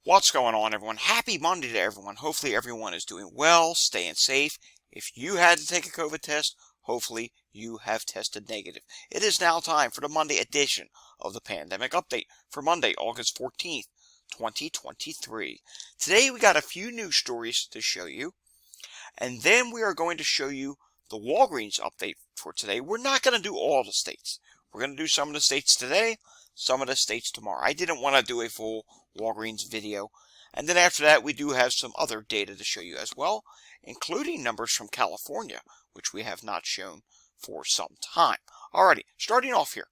What's going on, everyone? Happy Monday to everyone. Hopefully everyone is doing well, staying safe. If you had to take a COVID test, hopefully you have tested negative. It is now time for the Monday edition of the Pandemic Update for Monday, August 14th, 2023. Today we got a few news stories to show you, and then we are going to show you the Walgreens update for today. We're not going to do all the states. We're going to do some of the states today, some of the states tomorrow. I didn't want to do a full Walgreens video. And then after that, we do have some other data to show you as well, including numbers from California, which we have not shown for some time. Alrighty, starting off here.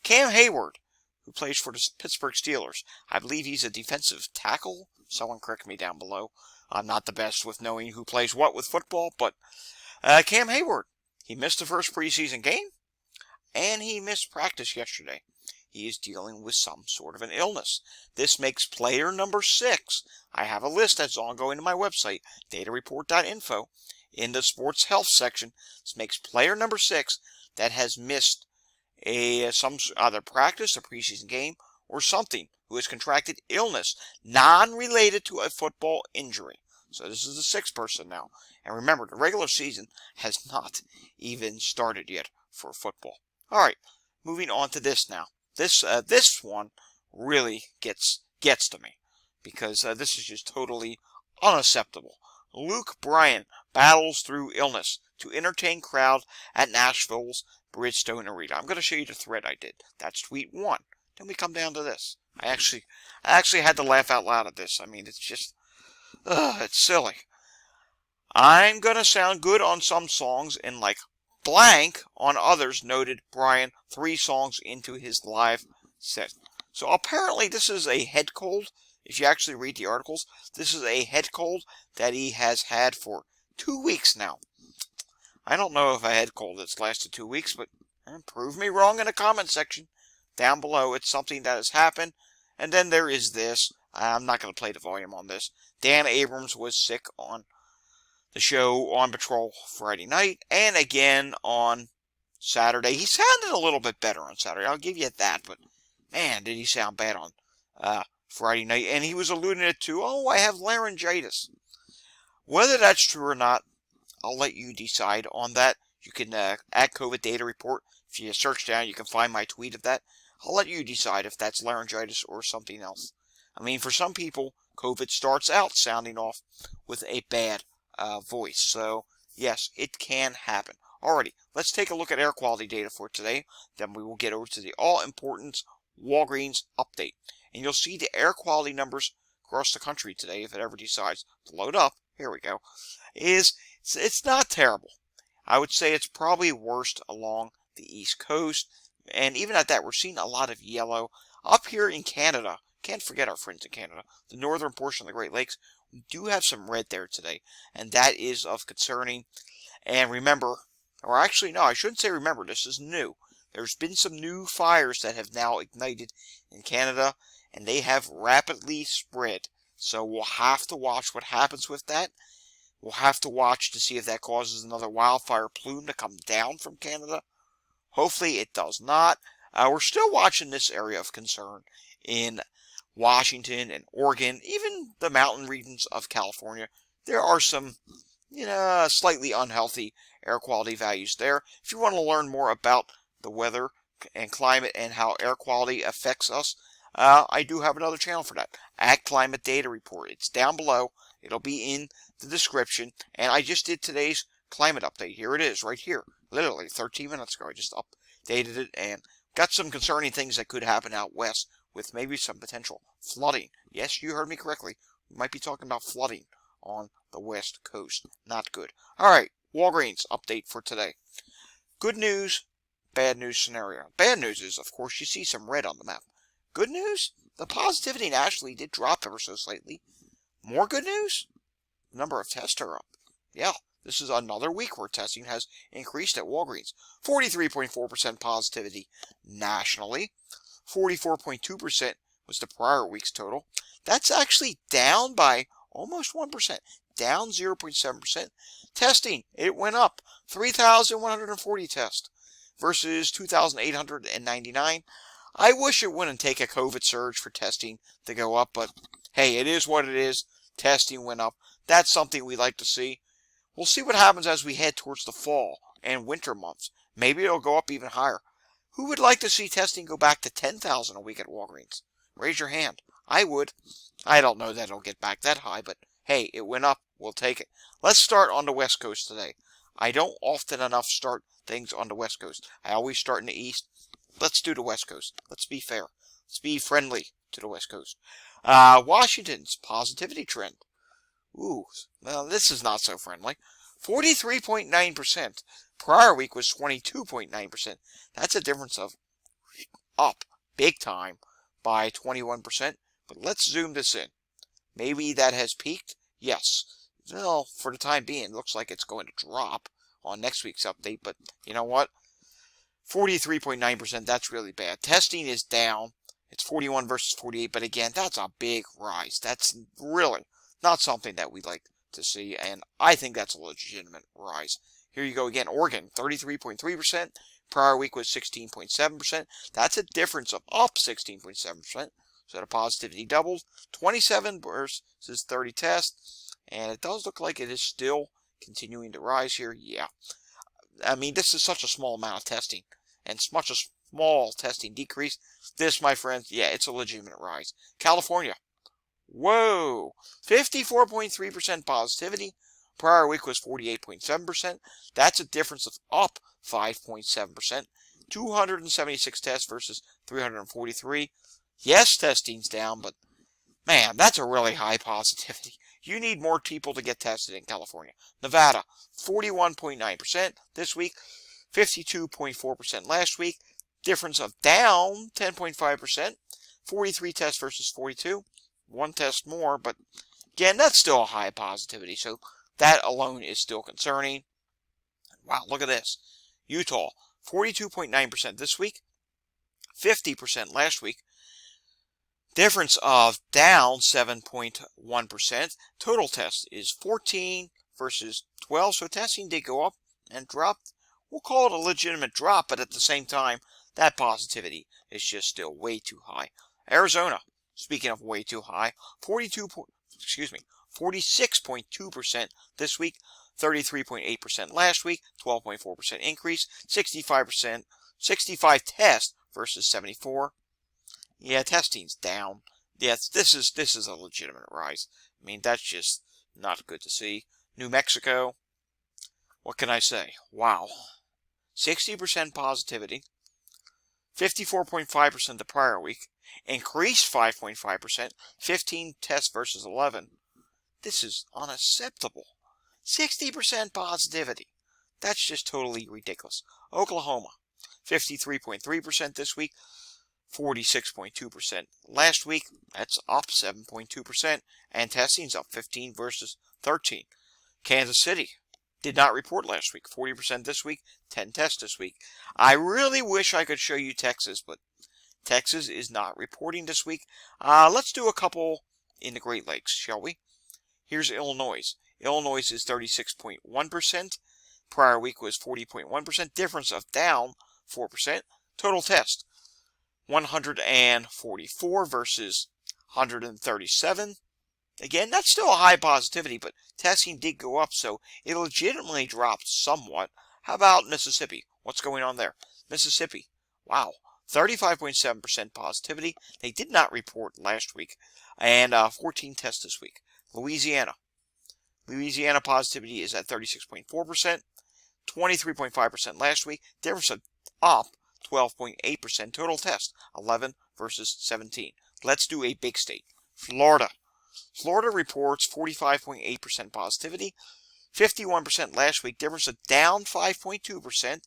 Cam Hayward, who plays for the Pittsburgh Steelers. I believe he's a defensive tackle. Someone correct me down below. I'm not the best with knowing who plays what with football, but Cam Hayward, he missed the first preseason game, and he missed practice yesterday. He is dealing with some sort of an illness. This makes player number 6. I have a list that's ongoing to my website, datareport.info. In the sports health section, this makes player number 6 that has missed some other practice, a preseason game, or something, who has contracted illness non-related to a football injury. So this is the 6th person now. And remember, the regular season has not even started yet for football. All right, moving on to this now. This one really gets to me because this is just totally unacceptable. Luke Bryan battles through illness to entertain crowd at Nashville's Bridgestone Arena. I'm going to show you the thread I did. That's tweet 1. Then we come down to this. I actually had to laugh out loud at this. I mean, it's just, it's silly. I'm going to sound good on some songs and like blank on others, noted Bryan 3 songs into his live set. So apparently this is a head cold. If you actually read the articles, this is a head cold that he has had for 2 weeks now. I don't know if a head cold that's lasted 2 weeks, but prove me wrong in the comment section down below. It's something that has happened. And then there is this. I'm not going to play the volume on this. Dan Abrams was sick on the show on Patrol Friday night, and again on Saturday. He sounded a little bit better on Saturday, I'll give you that, but man, did he sound bad on Friday night. And he was alluding it to, I have laryngitis. Whether that's true or not, I'll let you decide on that. You can add COVID data report. If you search down, you can find my tweet of that. I'll let you decide if that's laryngitis or something else. I mean, for some people, COVID starts out sounding off with a bad voice. So, yes, it can happen. Alrighty, let's take a look at air quality data for today. Then we will get over to the all-important Walgreens update. And you'll see the air quality numbers across the country today, if it ever decides to load up. Here we go. It's not terrible. I would say it's probably worst along the East Coast. And even at that, we're seeing a lot of yellow. Up here in Canada, can't forget our friends in Canada, the northern portion of the Great Lakes, we do have some red there today, and that is of concerning. And remember, or actually no, I shouldn't say remember, this is new. There's been some new fires that have now ignited in Canada, and they have rapidly spread. So we'll have to watch what happens with that. We'll have to watch to see if that causes another wildfire plume to come down from Canada. Hopefully it does not. We're still watching this area of concern in Washington and Oregon, even the mountain regions of California. There are some, slightly unhealthy air quality values there. If you want to learn more about the weather and climate and how air quality affects us, I do have another channel for that, at Climate Data Report. It's down below. It'll be in the description. And I just did today's climate update. Here it is, right here. Literally 13 minutes ago. I just updated it and got some concerning things that could happen out west, with maybe some potential flooding. Yes, you heard me correctly. We might be talking about flooding on the west coast. Not good. Alright, Walgreens update for today. Good news, bad news scenario. Bad news is, of course, you see some red on the map. Good news, the positivity nationally did drop ever so slightly. More good news, the number of tests are up. Yeah, this is another week where testing has increased at Walgreens. 43.4% positivity nationally. 44.2% was the prior week's total. That's actually down by almost 1%, down 0.7%. Testing, it went up 3,140 tests versus 2,899. I wish it wouldn't take a COVID surge for testing to go up, but hey, it is what it is. Testing went up. That's something we like to see. We'll see what happens as we head towards the fall and winter months. Maybe it'll go up even higher. Who would like to see testing go back to 10,000 a week at Walgreens? Raise your hand. I would. I don't know that it'll get back that high, but hey, it went up. We'll take it. Let's start on the West Coast today. I don't often enough start things on the West Coast. I always start in the East. Let's do the West Coast. Let's be fair. Let's be friendly to the West Coast. Washington's positivity trend. Ooh, well, this is not so friendly. 43.9%. Prior week was 22.9%. That's a difference of up big time by 21%. But let's zoom this in. Maybe that has peaked? Yes. Well, for the time being, it looks like it's going to drop on next week's update. But you know what? 43.9%, that's really bad. Testing is down. It's 41 versus 48. But again, that's a big rise. That's really not something that we like to see. And I think that's a legitimate rise. Here you go again. Oregon, 33.3%. Prior week was 16.7%. That's a difference of up 16.7%. So the positivity doubled. 27 versus 30 tests. And it does look like it is still continuing to rise here. Yeah. I mean, this is such a small amount of testing. And such a small testing decrease. This, my friends, yeah, it's a legitimate rise. California. Whoa. 54.3% positivity. Prior week was 48.7%. That's a difference of up 5.7%. 276 tests versus 343. Yes, testing's down, but man, that's a really high positivity. You need more people to get tested in California. Nevada, 41.9% this week, 52.4% last week. Difference of down 10.5%. 43 tests versus 42. One test more, but again, that's still a high positivity. So that alone is still concerning. Wow, look at this. Utah, 42.9% this week, 50% last week. Difference of down 7.1%. Total test is 14 versus 12. So testing did go up and dropped. We'll call it a legitimate drop, but at the same time, that positivity is just still way too high. Arizona, speaking of way too high, 46.2% this week, 33.8% last week, 12.4% increase, 65 tests versus 74. Yeah, testing's down. Yes, this is a legitimate rise. I mean, that's just not good to see. New Mexico, what can I say? Wow. 60% positivity, 54.5% the prior week, increased 5.5%, 15 tests versus 11. This is unacceptable. 60% positivity. That's just totally ridiculous. Oklahoma, 53.3% this week, 46.2% last week. That's up 7.2%. And testing's up 15 versus 13. Kansas City did not report last week. 40% this week, 10 tests this week. I really wish I could show you Texas, but Texas is not reporting this week. Let's do a couple in the Great Lakes, shall we? Here's Illinois. Illinois is 36.1%. Prior week was 40.1%. Difference of down 4%. Total test, 144 versus 137. Again, that's still a high positivity, but testing did go up, so it legitimately dropped somewhat. How about Mississippi? What's going on there? Mississippi, wow, 35.7% positivity. They did not report last week, and 14 tests this week. Louisiana positivity is at 36.4%, 23.5% last week. Difference of up 12.8%. Total test, 11 versus 17. Let's do a big state. Florida. Florida reports 45.8% positivity, 51% last week. Difference of down 5.2%.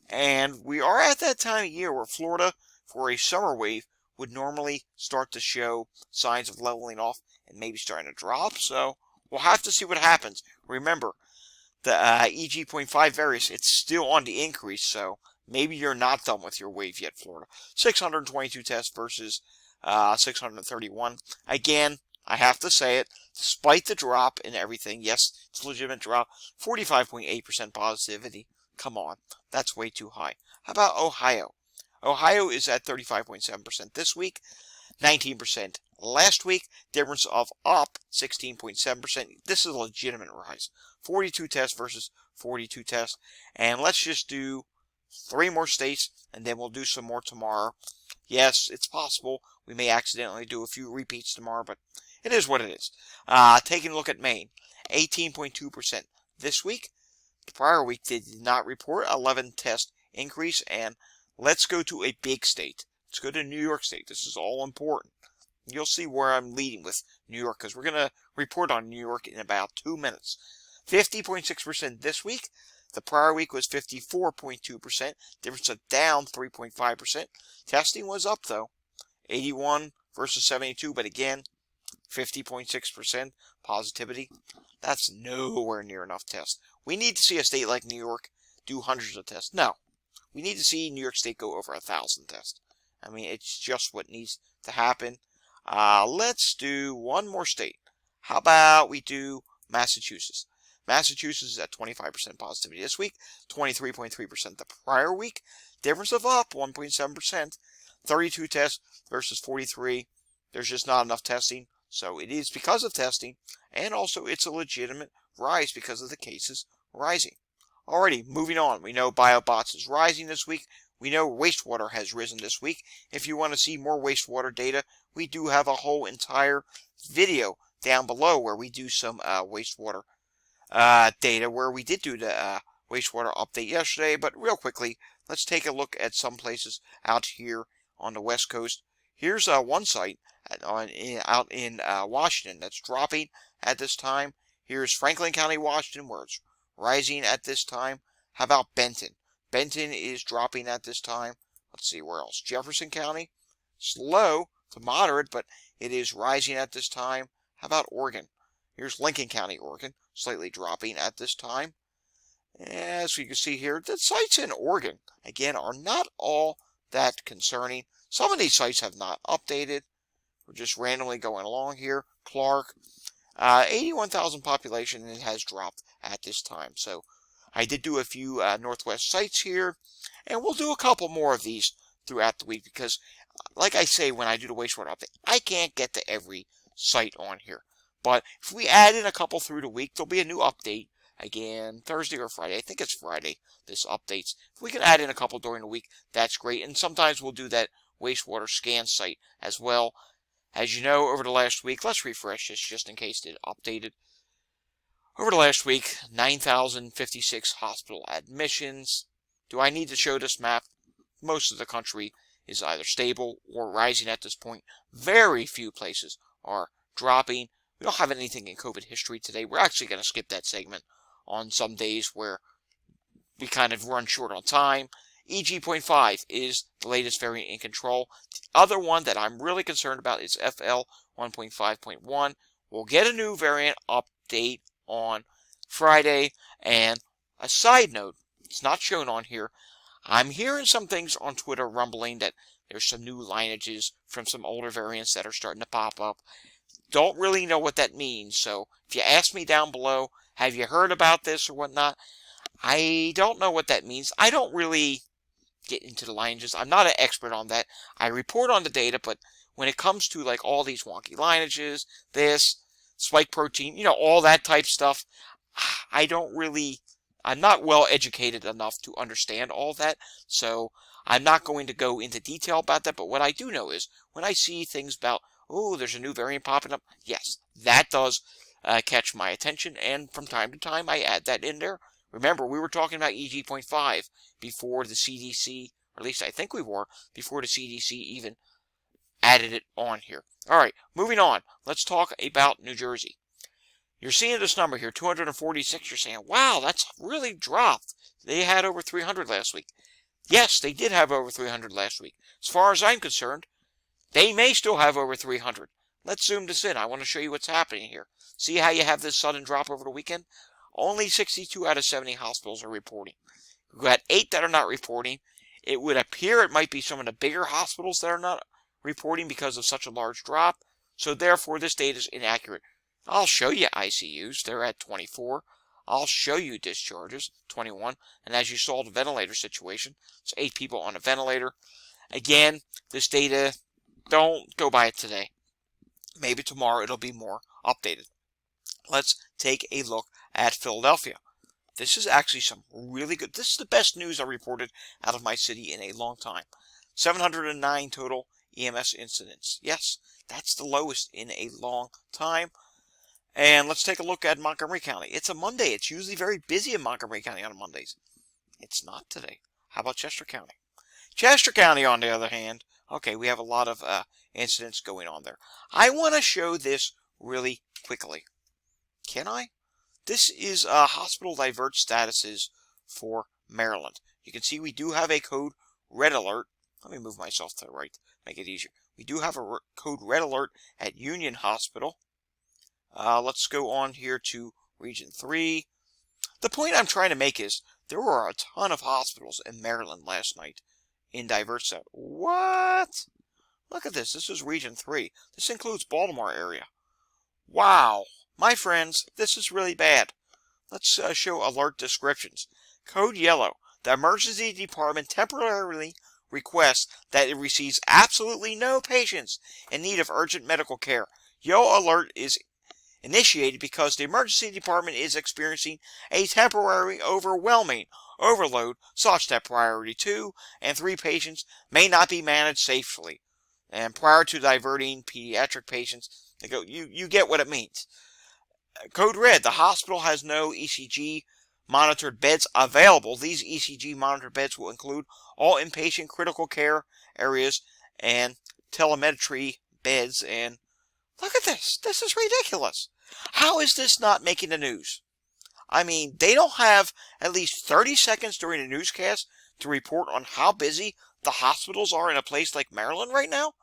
And we are at that time of year where Florida, for a summer wave, would normally start to show signs of leveling off and maybe starting to drop. So we'll have to see what happens. Remember, the EG.5 variance, it's still on the increase, so maybe you're not done with your wave yet, Florida. 622 tests versus 631. Again, I have to say it, despite the drop in everything, yes, it's a legitimate drop, 45.8% positivity. Come on, that's way too high. How about Ohio? Ohio is at 35.7% this week, 19% Last week, difference of up 16.7%. This is a legitimate rise. 42 tests versus 42 tests. And let's just do 3 more states, and then we'll do some more tomorrow. Yes, it's possible we may accidentally do a few repeats tomorrow, but it is what it is. Taking a look at Maine, 18.2% this week. The prior week they did not report 11 test increase, and let's go to a big state. Let's go to New York State. This is all important. You'll see where I'm leading with New York, because we're going to report on New York in about 2 minutes. 50.6% this week. The prior week was 54.2%. Difference of down 3.5%. Testing was up, though. 81 versus 72, but again, 50.6% positivity. That's nowhere near enough tests. We need to see a state like New York do hundreds of tests. No. We need to see New York State go over 1,000 tests. I mean, it's just what needs to happen. Let's do one more state. How about we do Massachusetts? Massachusetts is at 25% positivity this week, 23.3% the prior week. Difference of up 1.7%. 32 tests versus 43. There's just not enough testing. So it is because of testing, and also it's a legitimate rise because of the cases rising. Alrighty, moving on. We know BioBots is rising this week. We know wastewater has risen this week. If you want to see more wastewater data, we do have a whole entire video down below where we do some wastewater data, where we did do the wastewater update yesterday. But real quickly, let's take a look at some places out here on the West Coast. Here's one site out in Washington that's dropping at this time. Here's Franklin County, Washington, where it's rising at this time. How about Benton? Benton is dropping at this time. Let's see where else. Jefferson County, slow to moderate, but it is rising at this time. How about Oregon? Here's Lincoln County, Oregon, slightly dropping at this time. As you can see here, the sites in Oregon, again, are not all that concerning. Some of these sites have not updated. We're just randomly going along here. Clark, 81,000 population, and it has dropped at this time. So I did do a few Northwest sites here, and we'll do a couple more of these throughout the week because, like I say, when I do the wastewater update, I can't get to every site on here. But if we add in a couple through the week, there'll be a new update again Thursday or Friday. I think it's Friday, this updates. If we can add in a couple during the week, that's great. And sometimes we'll do that wastewater scan site as well. As you know, over the last week, let's refresh this just in case it updated. Over the last week, 9,056 hospital admissions. Do I need to show this map? Most of the country is either stable or rising at this point. Very few places are dropping. We don't have anything in COVID history today. We're actually going to skip that segment on some days where we kind of run short on time. EG.5 is the latest variant in control. The other one that I'm really concerned about is FL 1.5.1. We'll get a new variant update on Friday. And a side note, it's not shown on here. I'm hearing some things on Twitter rumbling that there's some new lineages from some older variants that are starting to pop up. Don't really know what that means. So if you ask me down below, have you heard about this or whatnot? I don't know what that means. I don't really get into the lineages. I'm not an expert on that. I report on the data, but when it comes to like all these wonky lineages, this, spike protein, all that type stuff, I'm not well educated enough to understand all that, so I'm not going to go into detail about that, but what I do know is, when I see things about, oh, there's a new variant popping up, yes, that does catch my attention, and from time to time I add that in there. Remember, we were talking about EG.5 before the CDC, or at least I think we were, before the CDC even added it on here. Alright, moving on. Let's talk about New Jersey. You're seeing this number here, 246. You're saying, wow, that's really dropped. They had over 300 last week. Yes, they did have over 300 last week. As far as I'm concerned, they may still have over 300. Let's zoom this in. I want to show you what's happening here. See how you have this sudden drop over the weekend? Only 62 out of 70 hospitals are reporting. We've got 8 that are not reporting. It would appear it might be some of the bigger hospitals that are not reporting because of such a large drop. So therefore, this data is inaccurate. I'll show you ICUs. They're at 24. I'll show you discharges, 21. And as you saw, the ventilator situation, it's 8 people on a ventilator. Again, this data, don't go by it today. Maybe tomorrow it'll be more updated. Let's take a look at Philadelphia. This is actually some really good. This is the best news I reported out of my city in a long time. 709 total EMS incidents. Yes, that's the lowest in a long time. And let's take a look at Montgomery County. It's a Monday. It's usually very busy in Montgomery County on Mondays. It's not today. How about Chester County? Chester County, on the other hand, okay, we have a lot of incidents going on there. I want to show this really quickly. Can I? This is hospital divert statuses for Maryland. You can see we do have a code red alert. Let me move myself to the right, make it easier. We do have a code red alert at Union Hospital. Let's go on here to Region 3. The point I'm trying to make is there were a ton of hospitals in Maryland last night in divert set. What? Look at this. This is Region 3. This includes Baltimore area. Wow. My friends, this is really bad. Let's show alert descriptions. Code yellow. The emergency department temporarily requests that it receives absolutely no patients in need of urgent medical care. Yellow alert is initiated because the emergency department is experiencing a temporary overwhelming overload such that priority 2 and 3 patients may not be managed safely. And prior to diverting pediatric patients, they go, you get what it means. Code red, the hospital has no ECG monitored beds available. These ECG monitored beds will include all inpatient critical care areas and telemetry beds. And look at this. This is ridiculous. How is this not making the news? I mean, they don't have at least 30 seconds during a newscast to report on how busy the hospitals are in a place like Maryland right now.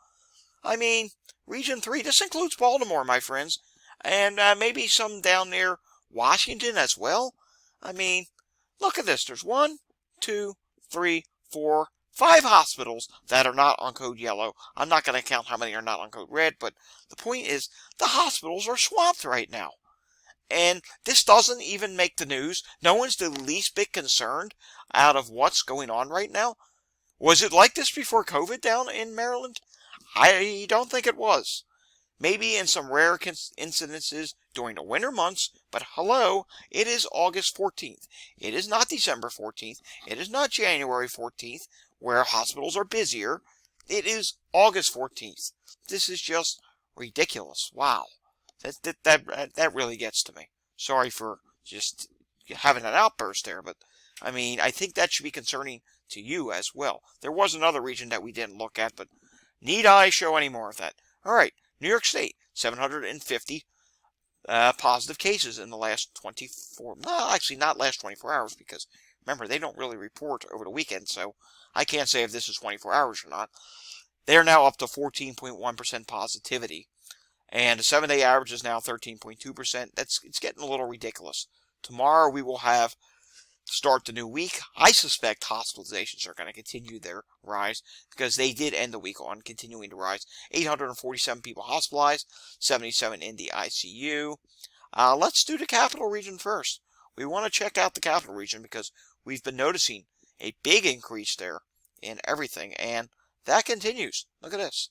I mean, Region 3, this includes Baltimore, my friends, and maybe some down near Washington as well. I mean, look at this. There's 1, 2, 3, 4, 5 hospitals that are not on code yellow. I'm not going to count how many are not on code red, but the point is the hospitals are swamped right now. And this doesn't even make the news. No one's the least bit concerned out of what's going on right now. Was it like this before COVID down in Maryland? I don't think it was. Maybe in some rare incidences during the winter months, but hello, it is August 14th. It is not December 14th. It is not January 14th, where hospitals are busier. It is August 14th. This is just ridiculous. Wow. That really gets to me. Sorry for just having an outburst there, but I mean, I think that should be concerning to you as well. There was another region that we didn't look at, but need I show any more of that? All right, New York State, 750 positive cases in the last 24, no, actually not last 24 hours, because remember, they don't really report over the weekend, so I can't say if this is 24 hours or not. They're now up to 14.1% positivity. And the 7-day average is now 13.2%. It's getting a little ridiculous. Tomorrow we will have start the new week. I suspect hospitalizations are going to continue their rise because they did end the week on continuing to rise. 847 people hospitalized, 77 in the ICU. Let's do the capital region first. We want to check out the capital region because we've been noticing a big increase there in everything, and that continues. Look at this.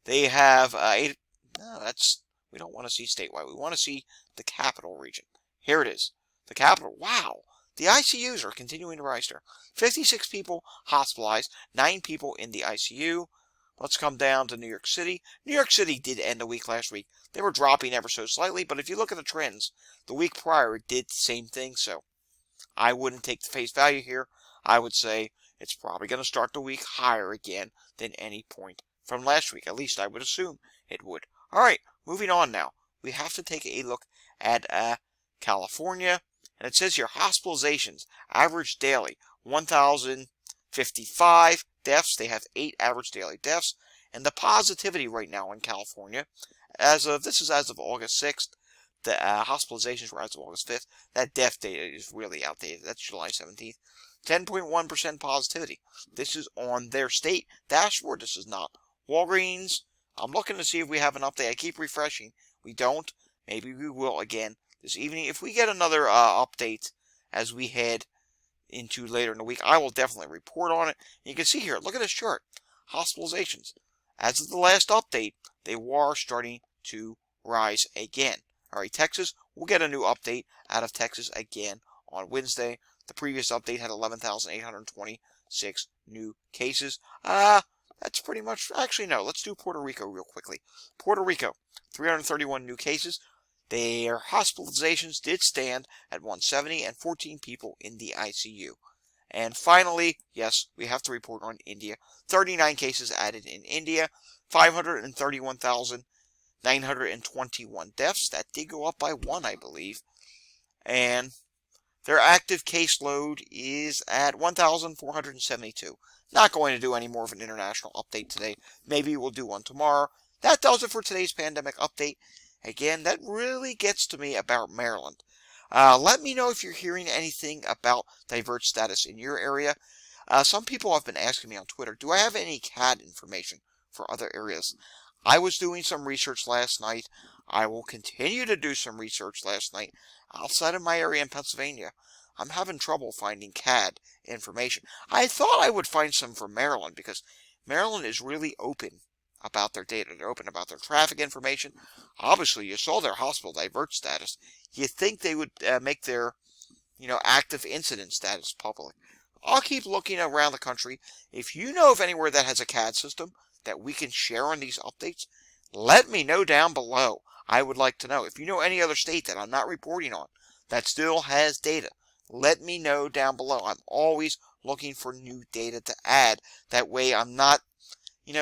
They have no, we don't want to see statewide. We want to see the capital region. Here it is. The capital. Wow. The ICUs are continuing to rise there. 56 people hospitalized, 9 people in the ICU. Let's come down to New York City. New York City did end the week last week. They were dropping ever so slightly, but if you look at the trends, the week prior it did the same thing, so I wouldn't take the face value here. I would say it's probably going to start the week higher again than any point from last week. At least I would assume it would. All right, moving on now. We have to take a look at California. And it says here, hospitalizations, average daily, 1,055 deaths. They have 8 average daily deaths. And the positivity right now in California, this is as of August 6th. The hospitalizations were as of August 5th. That death data is really outdated. That's July 17th. 10.1% positivity. This is on their state dashboard. This is not Walgreens. I'm looking to see if we have an update. I keep refreshing. We don't. Maybe we will again this evening. If we get another update as we head into later in the week, I will definitely report on it. And you can see here, look at this chart. Hospitalizations. As of the last update, they were starting to rise again. All right, Texas, we'll get a new update out of Texas again on Wednesday. The previous update had 11,826 new cases. That's pretty much, actually no, let's do Puerto Rico real quickly. Puerto Rico, 331 new cases. Their hospitalizations did stand at 170 and 14 people in the ICU. And finally, yes, we have to report on India. 39 cases added in India, 531,921 deaths. That did go up by 1, I believe. And their active caseload is at 1,472. Not going to do any more of an international update today. Maybe we'll do one tomorrow. That does it for today's pandemic update. Again, that really gets to me about Maryland. Let me know if you're hearing anything about divert status in your area. Some people have been asking me on Twitter, do I have any CAD information for other areas? I was doing some research last night. I will continue to do some research last night outside of my area in Pennsylvania. I'm having trouble finding CAD information. I thought I would find some for Maryland because Maryland is really open about their data. They're open about their traffic information. Obviously, you saw their hospital divert status. You think they would make their, active incident status public. I'll keep looking around the country. If you know of anywhere that has a CAD system that we can share on these updates, let me know down below. I would like to know. If you know any other state that I'm not reporting on that still has data, let me know down below. I'm always looking for new data to add. That way I'm not,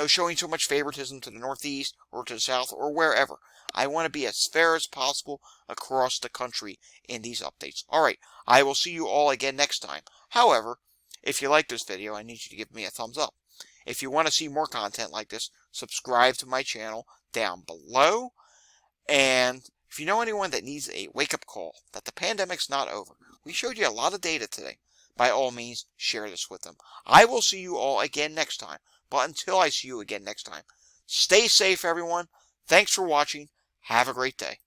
showing so much favoritism to the Northeast or to the South or wherever. I want to be as fair as possible across the country in these updates. Alright, I will see you all again next time. However, if you like this video, I need you to give me a thumbs up. If you want to see more content like this, subscribe to my channel down below. And if you know anyone that needs a wake-up call, that the pandemic's not over, we showed you a lot of data today. By all means, share this with them. I will see you all again next time. But until I see you again next time, stay safe, everyone. Thanks for watching. Have a great day.